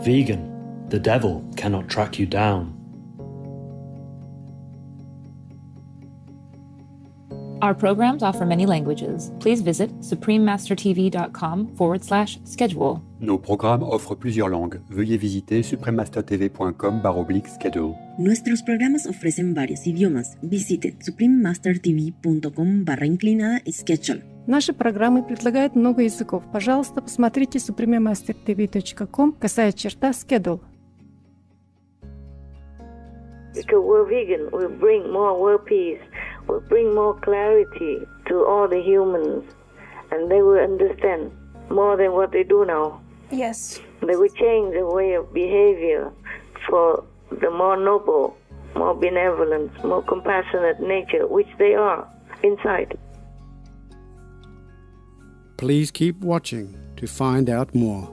Vegan, the devil cannot track you down. Our programs offer many languages. Please visit suprememastertv.com/schedule. Nos programmes offrent plusieurs langues. Veuillez visiter suprememastertv.com/schedule. Nuestros programas ofrecen varios idiomas. Visite suprememastertv.com/schedule. Наши программы предлагают много языков. Пожалуйста, посмотрите suprememastertv.com/schedule. Because we're vegan, we'll bring more world peace, we'll bring more clarity to all the humans, and they will understand more than what they do now. Yes. They will change their way of behavior for the more noble, more benevolent, more compassionate nature, which they are inside. Please keep watching to find out more.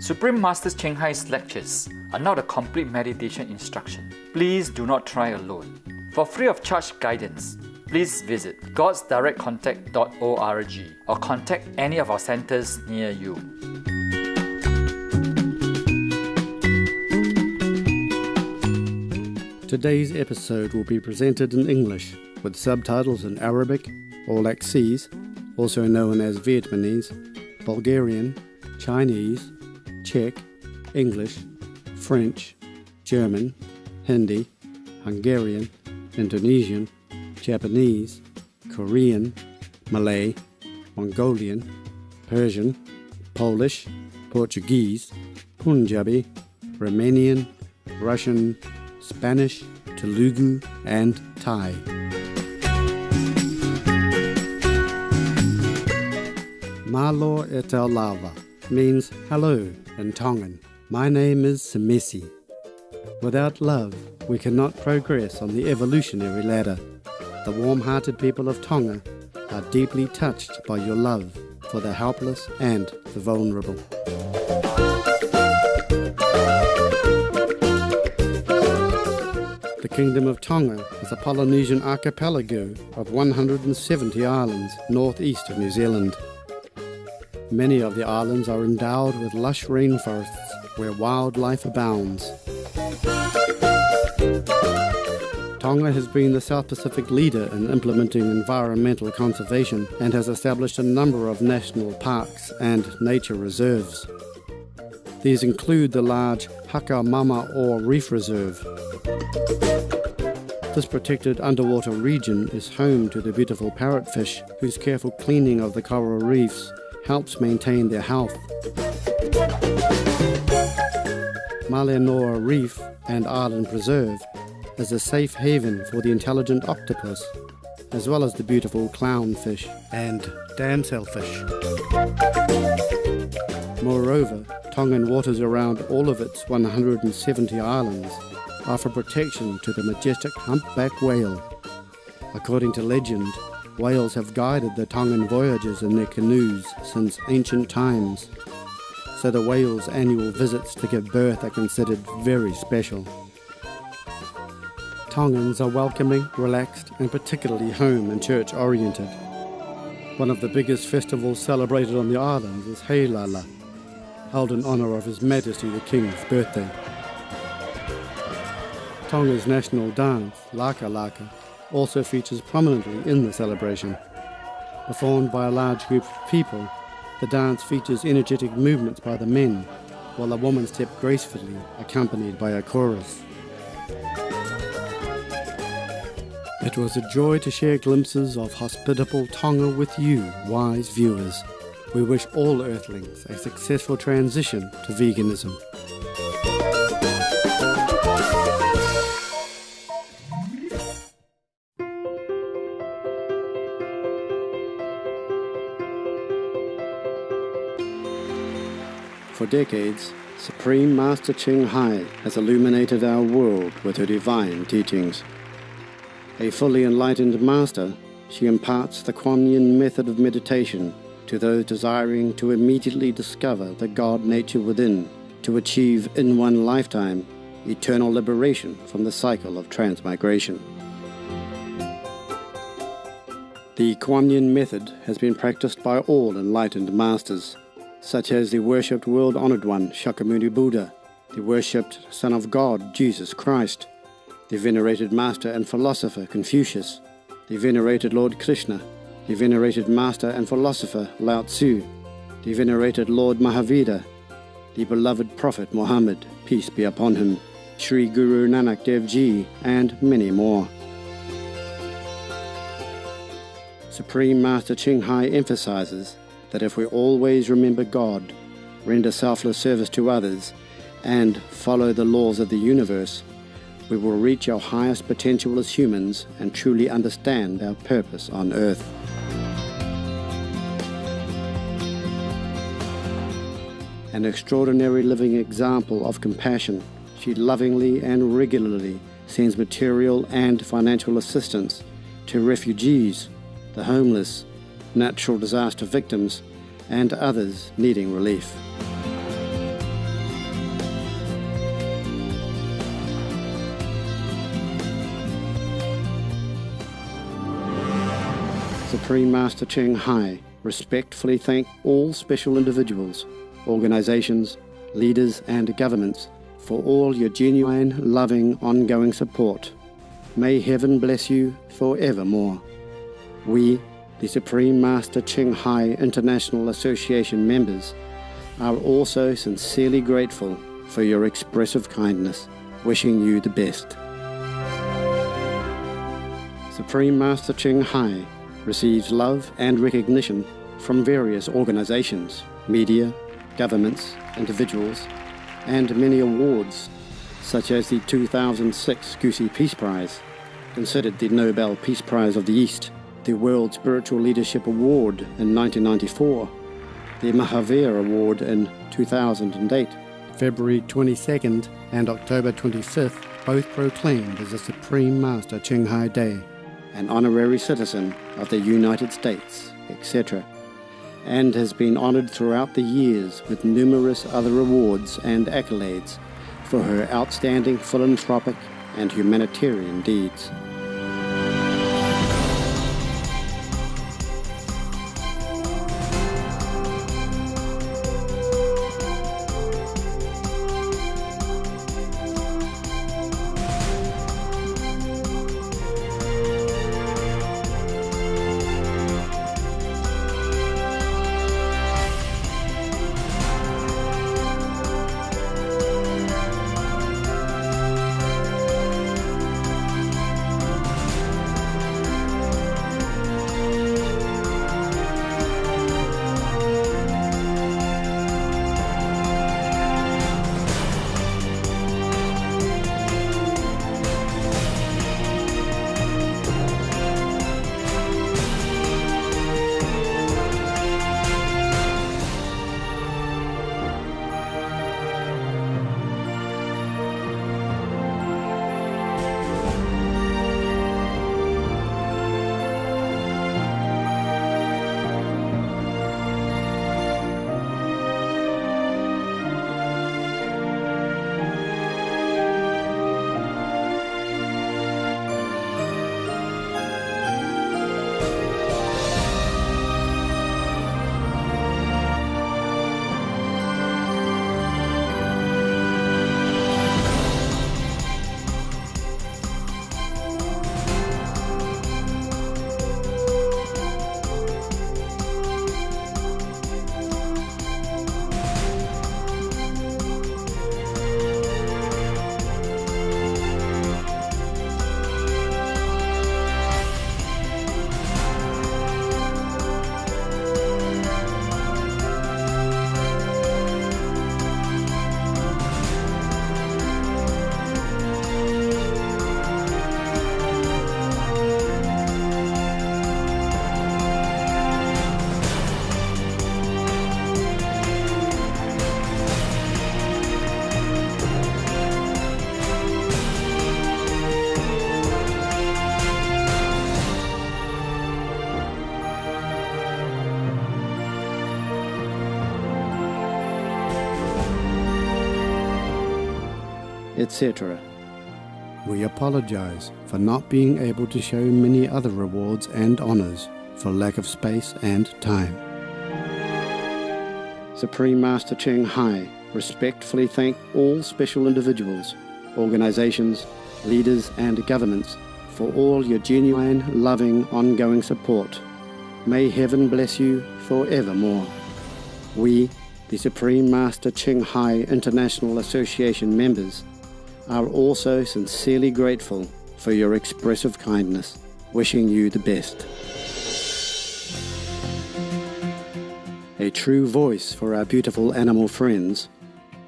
Supreme Master Ching Hai's lectures are not a complete meditation instruction. Please do not try alone. For free of charge guidance, please visit godsdirectcontact.org or contact any of our centers near you. Today's episode will be presented in English with subtitles in Arabic, or Laxese, also known as Vietnamese, Bulgarian, Chinese, Czech, English, French, German, Hindi, Hungarian, Indonesian, Japanese, Korean, Malay, Mongolian, Persian, Polish, Portuguese, Punjabi, Romanian, Russian, Spanish, Telugu, and Thai. Malo etel lava means hello in Tongan. My name is Semesi. Without love, we cannot progress on the evolutionary ladder. The warm-hearted people of Tonga are deeply touched by your love for the helpless and the vulnerable. The Kingdom of Tonga is a Polynesian archipelago of 170 islands northeast of New Zealand. Many of the islands are endowed with lush rainforests where wildlife abounds. Tonga has been the South Pacific leader in implementing environmental conservation and has established a number of national parks and nature reserves. These include the large Hakamama-o Reef Reserve. This protected underwater region is home to the beautiful parrotfish, whose careful cleaning of the coral reefs helps maintain their health. Malenoa Reef and Island Preserve is a safe haven for the intelligent octopus, as well as the beautiful clownfish and damselfish. Moreover, Tongan waters around all of its 170 islands offer protection to the majestic humpback whale. According to legend, whales have guided the Tongan voyagers in their canoes since ancient times, so the whale's annual visits to give birth are considered very special. Tongans are welcoming, relaxed, and particularly home and church-oriented. One of the biggest festivals celebrated on the islands is Heilala, held in honour of His Majesty the King's birthday. Tonga's national dance, Laka Laka, also features prominently in the celebration. Performed by a large group of people, the dance features energetic movements by the men, while the women step gracefully, accompanied by a chorus. It was a joy to share glimpses of hospitable Tonga with you, wise viewers. We wish all Earthlings a successful transition to veganism. For decades, Supreme Master Ching Hai has illuminated our world with her divine teachings. A fully enlightened master, she imparts the Kuan-Yin method of meditation to those desiring to immediately discover the God nature within, to achieve in one lifetime eternal liberation from the cycle of transmigration. The Kuan-Yin method has been practiced by all enlightened masters. such as the worshipped world-honored one, Shakyamuni Buddha, the worshipped Son of God, Jesus Christ, the venerated master and philosopher, Confucius, the venerated Lord Krishna, the venerated master and philosopher, Lao Tzu, the venerated Lord Mahavira, the beloved Prophet Muhammad, peace be upon him, Sri Guru Nanak Dev Ji, and many more. Supreme Master Ching Hai emphasizes that if we always remember God, render selfless service to others, and follow the laws of the universe, we will reach our highest potential as humans and truly understand our purpose on earth. An extraordinary living example of compassion, she lovingly and regularly sends material and financial assistance to refugees, the homeless, natural disaster victims, and others needing relief. Supreme Master Ching Hai respectfully thank all special individuals, organizations, leaders and governments for all your genuine, loving, ongoing support. May heaven bless you forevermore. We, the Supreme Master Ching Hai International Association members, are also sincerely grateful for your expressive kindness, wishing you the best. Supreme Master Ching Hai receives love and recognition from various organizations, media, governments, individuals, and many awards, such as the 2006 Gusi Peace Prize, considered the Nobel Peace Prize of the East, the World Spiritual Leadership Award in 1994, the Mahavir Award in 2008, February 22nd and October 25th, both proclaimed as the Supreme Master Ching Hai Day, an honorary citizen of the United States, etc., and has been honored throughout the years with numerous other awards and accolades for her outstanding philanthropic and humanitarian deeds. Etc. We apologize for not being able to show many other rewards and honors for lack of space and time. Supreme Master Ching Hai respectfully thank all special individuals, organizations, leaders and governments for all your genuine, loving, ongoing support. May heaven bless you forevermore. We, the Supreme Master Ching Hai International Association members, are also sincerely grateful for your expressive kindness, wishing you the best. A true voice for our beautiful animal friends,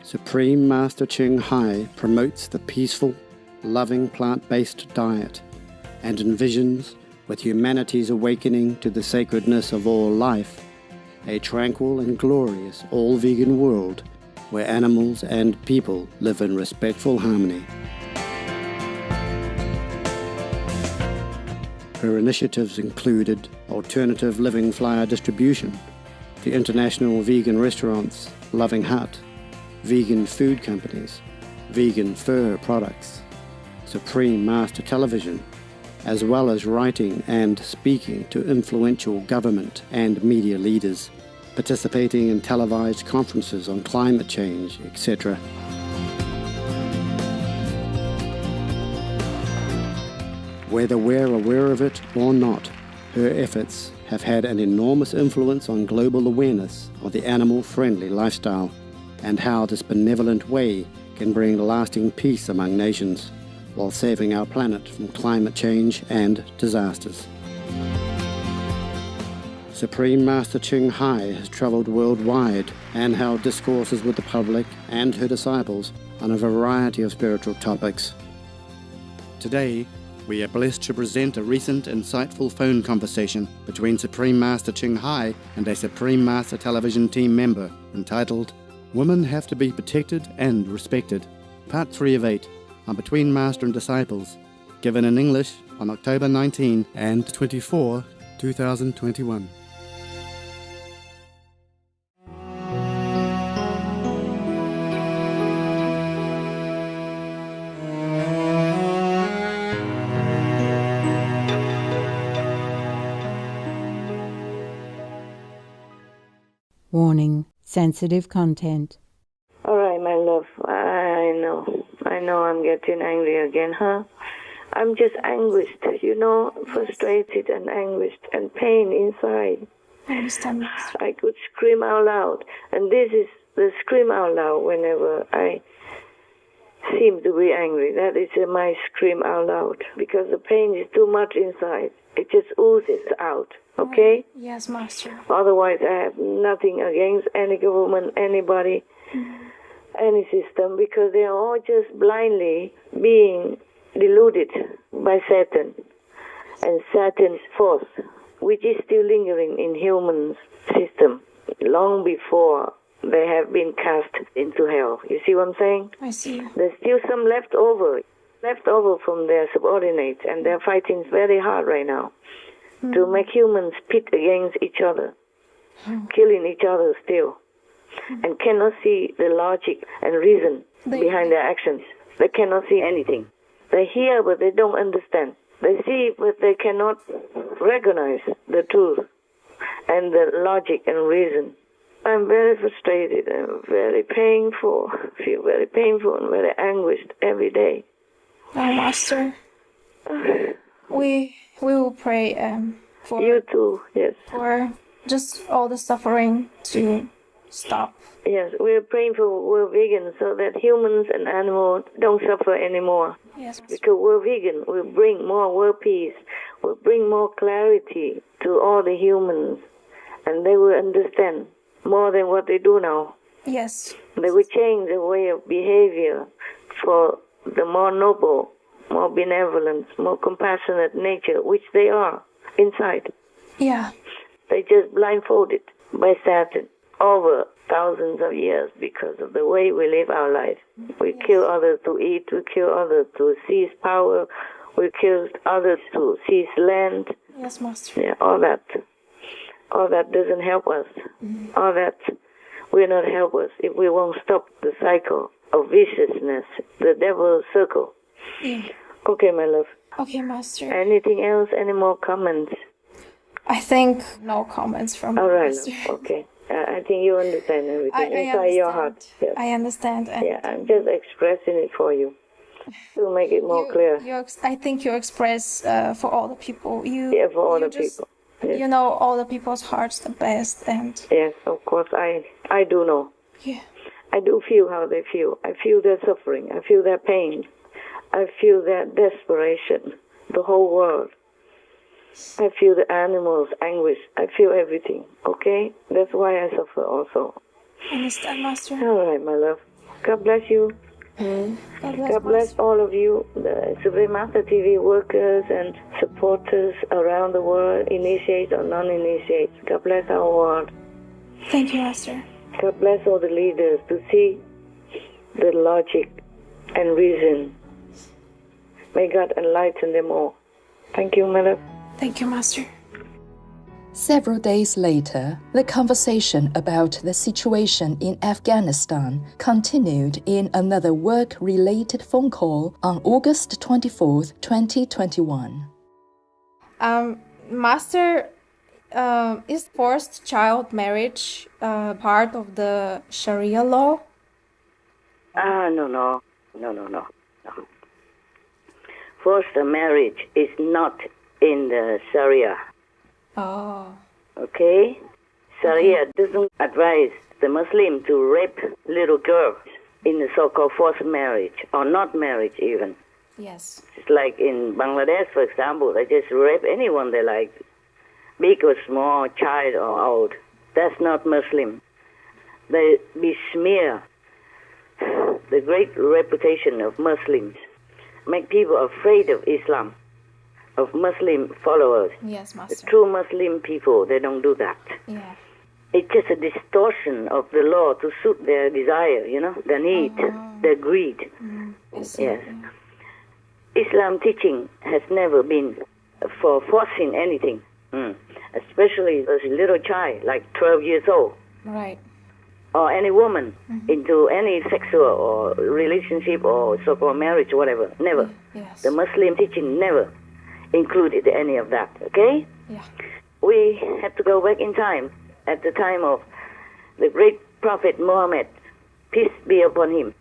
Supreme Master Ching Hai promotes the peaceful, loving plant-based diet and envisions, with humanity's awakening to the sacredness of all life, a tranquil and glorious all-vegan world where animals and people live in respectful harmony. Her initiatives included alternative living flyer distribution, the international vegan restaurants Loving Hut, vegan food companies, vegan fur products, Supreme Master Television, as well as writing and speaking to influential government and media leaders, participating in televised conferences on climate change, etc. Whether we're aware of it or not, her efforts have had an enormous influence on global awareness of the animal-friendly lifestyle and how this benevolent way can bring lasting peace among nations while saving our planet from climate change and disasters. Supreme Master Ching Hai has traveled worldwide and held discourses with the public and her disciples on a variety of spiritual topics. Today, we are blessed to present a recent insightful phone conversation between Supreme Master Ching Hai and a Supreme Master Television team member entitled Women Have to Be Protected and Respected, Part 3 of 8, on Between Master and Disciples, given in English on October 19 and 24, 2021. Warning: sensitive content. All right, my love. I know I'm getting angry again, huh? I'm just anguished, frustrated and anguished and pain inside. I understand. I could scream out loud, and this is the scream out loud whenever I seem to be angry. That is my scream out loud, because the pain is too much inside. It just oozes out, okay? Yes, Master. Otherwise, I have nothing against any government, anybody, any system, because they are all just blindly being deluded by Satan and Satan's force, which is still lingering in human system long before they have been cast into hell. You see what I'm saying? I see. There's still some left over from their subordinates, and they're fighting very hard right now to make humans pit against each other, killing each other still, and cannot see the logic and reason behind their actions. They cannot see anything. They hear, but they don't understand. They see, but they cannot recognize the truth and the logic and reason. I'm very frustrated and very painful. I feel very painful and very anguished every day. Oh, Master. We will pray for you too. Yes. For just all the suffering to stop. Yes, we're praying for world vegan so that humans and animals don't suffer anymore. Yes. Because world vegan will bring more world peace, will bring more clarity to all the humans, and they will understand more than what they do now. Yes. They will change their way of behavior for the more noble, more benevolent, more compassionate nature, which they are inside. Yeah. They just blindfolded by Satan over thousands of years because of the way we live our life. We kill others to eat, we kill others to seize power, we kill others to seize land. Yes, Master. Yeah, all that doesn't help us. All that will not help us if we won't stop the cycle of viciousness, the devil's circle. Yeah. Okay, my love. Okay, Master. Anything else? Any more comments? I think no comments from all right, Master. Love. Okay. I think you understand everything inside your heart. Yes. I understand. And Yeah, I'm just expressing it for you to make it more clear. I think you express for all the people. Yeah, for all the just, people. Yes. You know all the people's hearts the best, and Yes, of course, I do know. yeah, I do feel how they feel. I feel their suffering. I feel their pain. I feel their desperation. The whole world. I feel the animals' anguish. I feel everything. Okay? That's why I suffer also. understand, Master. All right, my love. God bless you. God bless all of you, the Supreme Master TV workers and supporters around the world, initiates or non-initiates. God bless our world. Thank you, Master. God bless all the leaders to see the logic and reason. May God enlighten them all. Thank you, my love. Thank you, Master. Several days later, the conversation about the situation in Afghanistan continued in another work-related phone call on August 24th, 2021. Master, is forced child marriage part of the Sharia law? No. Forced marriage is not in the Sharia. Oh. Okay? Sharia doesn't advise the Muslim to rape little girls in the so-called forced marriage, or not marriage even. Yes. It's like in Bangladesh, for example, they just rape anyone they like, big or small, child or old. That's not Muslim. They besmear the great reputation of Muslims, make people afraid of Islam, of Muslim followers. Yes, Master. The true Muslim people, they don't do that. Yeah. It's just a distortion of the law to suit their desire, their need, their greed. Yes. Yeah. Islam teaching has never been for forcing anything, especially as a little child, like 12 years old. Right. Or any woman into any sexual or relationship or so-called marriage or whatever. Never. Yes. The Muslim teaching never included any of that, okay? Yeah. We have to go back in time, at the time of the great Prophet Muhammad, peace be upon him.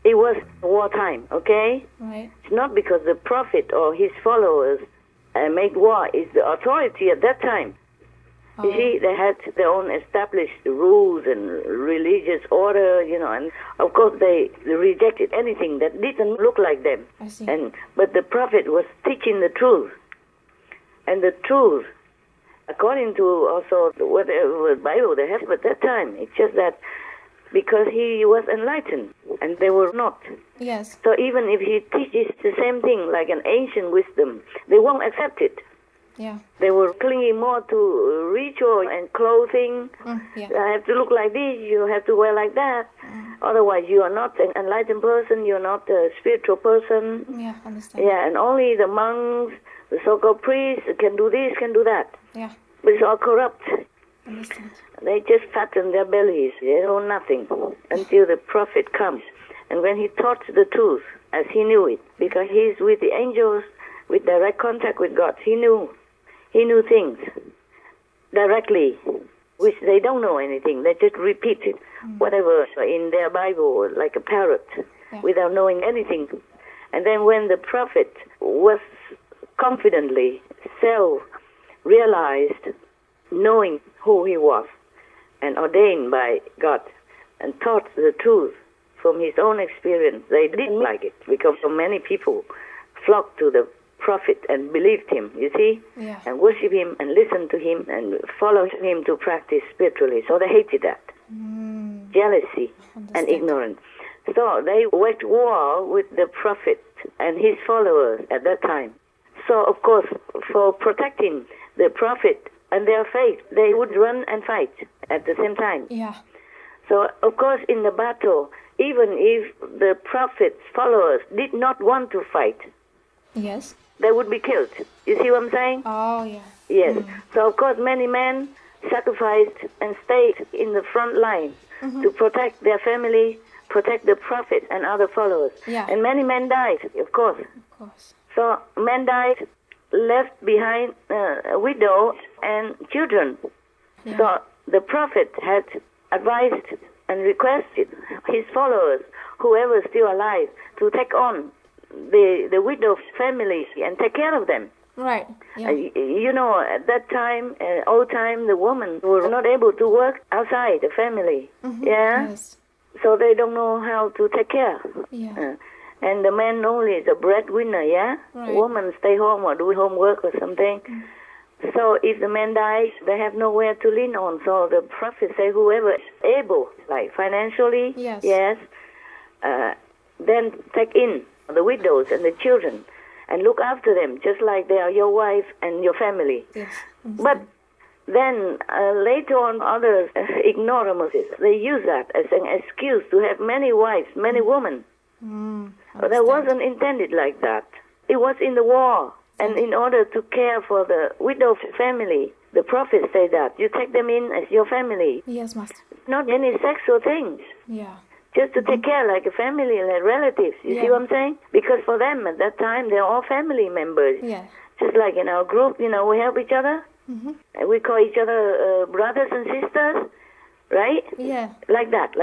It was wartime, okay? Right. It's not because the Prophet or his followers made war. It's the authority at that time. You see, they had their own established rules and religious order, and of course they rejected anything that didn't look like them. I see. But the Prophet was teaching the truth. And the truth, according to also whatever Bible they had at that time, it's just that because he was enlightened and they were not. Yes. So even if he teaches the same thing like an ancient wisdom, they won't accept it. Yeah. They were clinging more to ritual and clothing. Yeah. I have to look like this, you have to wear like that. Otherwise, you are not an enlightened person, you're not a spiritual person. Yeah, understand. Yeah, and only the monks, the so-called priests can do this, can do that. Yeah. But it's all corrupt. Understand. They just fatten their bellies. They know nothing until the Prophet comes. And when he taught the truth, as he knew it, because he's with the angels, with direct contact with God, he knew things directly, which they don't know anything. They just repeat it, whatever in their Bible, like a parrot, without knowing anything. And then when the Prophet was confidently self-realized, knowing who he was, and ordained by God, and taught the truth from his own experience, they didn't like it, because so many people flocked to the Prophet and believed him, you see, and worship him and listen to him and follow him to practice spiritually. So they hated that. Jealousy and ignorance. So they waged war with the Prophet and his followers at that time. So, of course, for protecting the Prophet and their faith, they would run and fight at the same time. Yeah. So, of course, in the battle, even if the Prophet's followers did not want to fight, yes, they would be killed. You see what I'm saying? Oh, yeah. Yes. So, of course, many men sacrificed and stayed in the front line to protect their family, protect the Prophet and other followers. Yeah. And many men died, of course. Of course. So, men died, left behind a widow and children. Yeah. So, the Prophet had advised and requested his followers, whoever is still alive, to take on the widow's family and take care of them. Right. Yeah. You know, at that time, old time, the women were not able to work outside the family. Yeah. Yes. So they don't know how to take care. Yeah. And the man only is a breadwinner. Yeah. Right. Women stay home or do homework or something. So if the man dies, they have nowhere to lean on. So the Prophet say, whoever is able, like financially, Yes. then take in the widows and the children and look after them, just like they are your wife and your family. Yes. But then later on, others ignore Moses. They use that as an excuse to have many wives, many women. But that wasn't intended like that. It was in the war. And in order to care for the widow's family, the Prophet said that you take them in as your family. Yes, Master. Not any sexual things. Yeah. Just to take care like a family, like relatives. You see what I'm saying? Because for them at that time, they're all family members. Yeah. Just like in our group, you know, we help each other. And we call each other brothers and sisters, right? Yeah. Like that.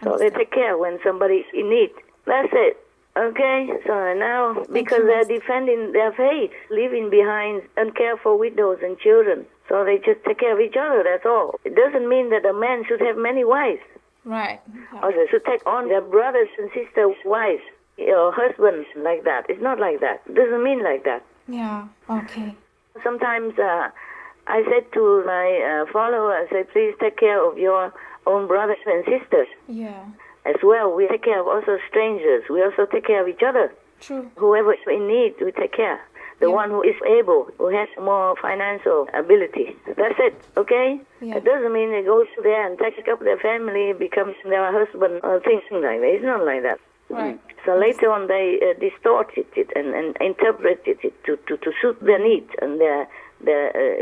So they take care when somebody's in need. That's it. Okay, so now, because they're defending their faith, leaving behind uncared for widows and children, so they just take care of each other, that's all. It doesn't mean that a man should have many wives. Right. Or they should take on their brothers and sisters' wives, or husbands, like that. It's not like that. It doesn't mean like that. Yeah, okay. Sometimes I said to my followers, I say, please take care of your own brothers and sisters. Yeah. As well, we take care of also strangers. We also take care of each other. True. Whoever is in need, we take care. The one who is able, who has more financial ability. That's it, okay? Yeah. It doesn't mean they go there and take up their family, becomes their husband, or things like that. It's not like that. Right. So later on, they distorted it and interpreted it to suit their needs and their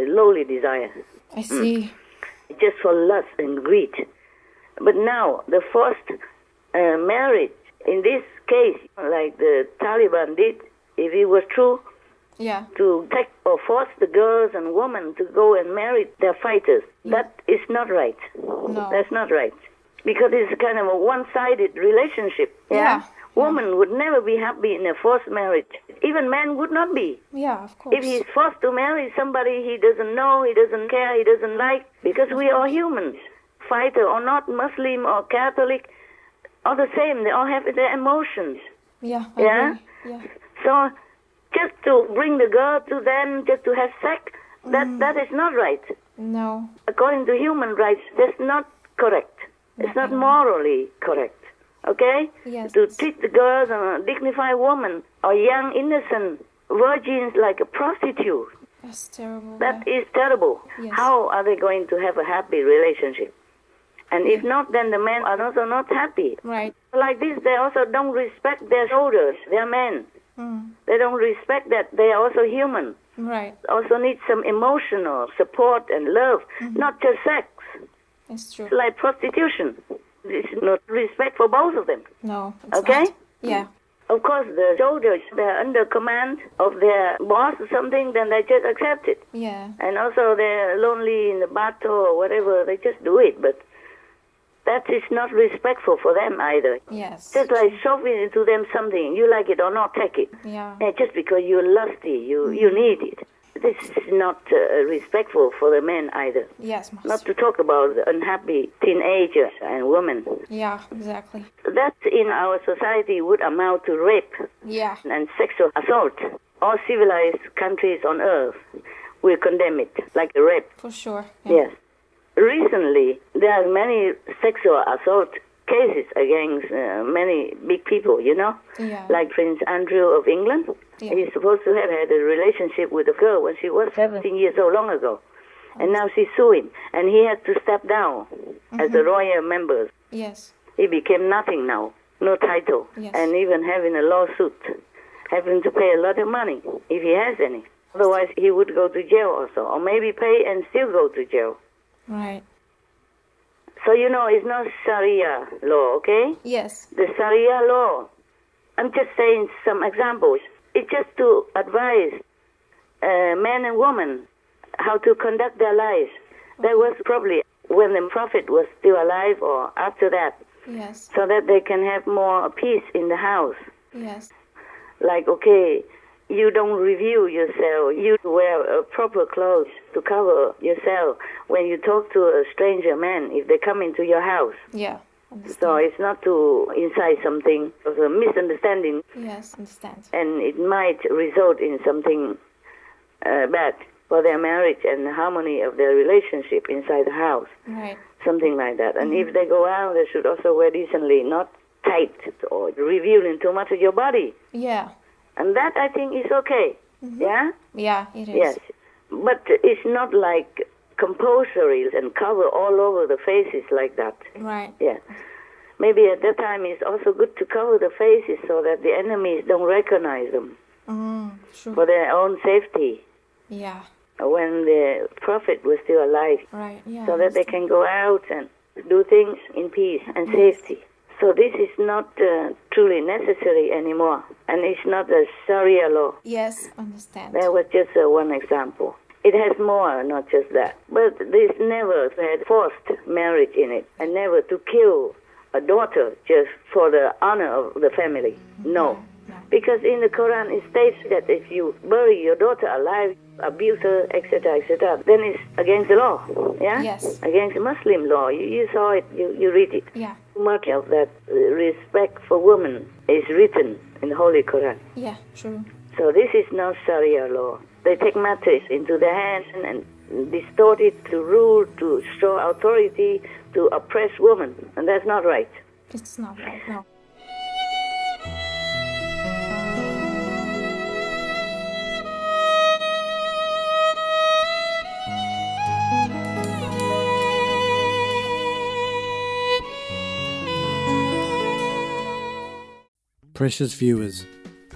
lowly desires. I see. Just for lust and greed. But now, the forced marriage, in this case, like the Taliban did, if it was true, to take or force the girls and women to go and marry their fighters, that is not right. No. That's not right. Because it's kind of a one-sided relationship. Yeah. Woman would never be happy in a forced marriage. Even man would not be. Yeah, of course. If he's forced to marry somebody he doesn't know, he doesn't care, he doesn't like, because we are humans. Fighter or not, Muslim or Catholic, all the same. They all have their emotions. Yeah. I agree. Yeah. So just to bring the girl to them, just to have sex, that is not right. No. According to human rights, that's not correct. It's not morally correct. Okay? Yes. To treat the girls and a dignified woman or young innocent virgins like a prostitute. That's terrible. That is terrible. Yes. How are they going to have a happy relationship? And if not, then the men are also not happy. Right. Like this, they also don't respect their shoulders, their men. They don't respect that they are also human. Right. Also need some emotional support and love, not just sex. It's true. It's like prostitution. It's not respect for both of them. No. It's okay? not. Yeah. Of course, the soldiers, they're under command of their boss or something, then they just accept it. Yeah. And also they're lonely in the battle or whatever, they just do it. But that is not respectful for them either. Yes. Just like shoving to them something, you like it or not, take it. Yeah. And just because you're lusty, you need it. This is not respectful for the men either. Yes, Master. Not to talk about the unhappy teenagers and women. Yeah, exactly. That in our society would amount to rape and sexual assault. All civilized countries on earth will condemn it like a rape. For sure. Yeah. Yes. Recently, there are many sexual assault cases against many big people, you know? Yeah. Like Prince Andrew of England. Yeah. He's supposed to have had a relationship with a girl when she was 17 years old long ago. And now she's suing. And he had to step down as a royal member. Yes. He became nothing now. No title. Yes. And even having a lawsuit. Having to pay a lot of money, if he has any. Otherwise, he would go to jail also. Or maybe pay and still go to jail. Right. So, you know, it's not Sharia law, okay? Yes. The Sharia law, I'm just saying some examples. It's just to advise men and women how to conduct their lives. Okay. That was probably when the Prophet was still alive or after that, Yes. so that they can have more peace in the house. Yes. Like, okay, you don't reveal yourself. You wear proper clothes to cover yourself when you talk to a stranger man if they come into your house. Yeah. Understand. So it's not to incite something of a misunderstanding. Yes, understand. And it might result in something bad for their marriage and the harmony of their relationship inside the house. Right. Something like that. And if they go out, they should also wear decently, not tight or revealing too much of your body. Yeah. And that, I think, is okay. Yeah? Yeah, it is. Yes. But it's not like compulsory and cover all over the faces like that. Right. Yeah. Maybe at that time it's also good to cover the faces so that the enemies don't recognize them True. for their own safety. Yeah. When the Prophet was still alive, Right. Yeah. so that they can go out and do things in peace and safety. So this is not truly necessary anymore, and it's not a Sharia law. Yes, understand. That was just one example. It has more, not just that. But this never had forced marriage in it, and never to kill a daughter just for the honor of the family. No. Because in the Quran it states that if you bury your daughter alive, abuse her, etc., then it's against the law. Yeah? Yes. Against the Muslim law. You saw it, you read it. Yeah. Much of that respect for women is written in the Holy Quran. Yeah, true. So this is not Sharia law. They take matters into their hands and distort it to rule, to show authority, to oppress women. And that's not right. It's not right, no. Precious viewers,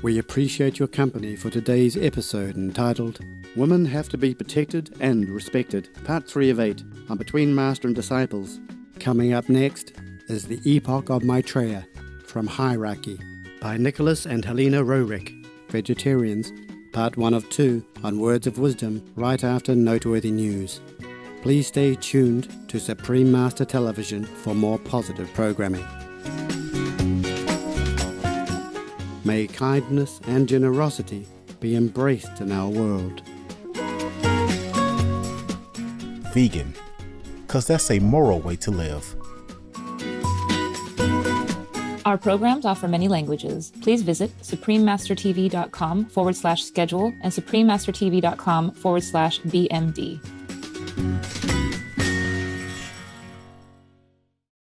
we appreciate your company for today's episode entitled Women Have to Be Protected and Respected, Part 3 of 8 on Between Master and Disciples. Coming up next is The Epoch of Maitreya from Hierarchy by Nicholas and Helena Roerich, Vegetarians, Part 1 of 2 on Words of Wisdom right after Noteworthy News. Please stay tuned to Supreme Master Television for more positive programming. May kindness and generosity be embraced in our world. Vegan, because that's a moral way to live. Our programs offer many languages. Please visit suprememastertv.com/schedule and suprememastertv.com/BMD.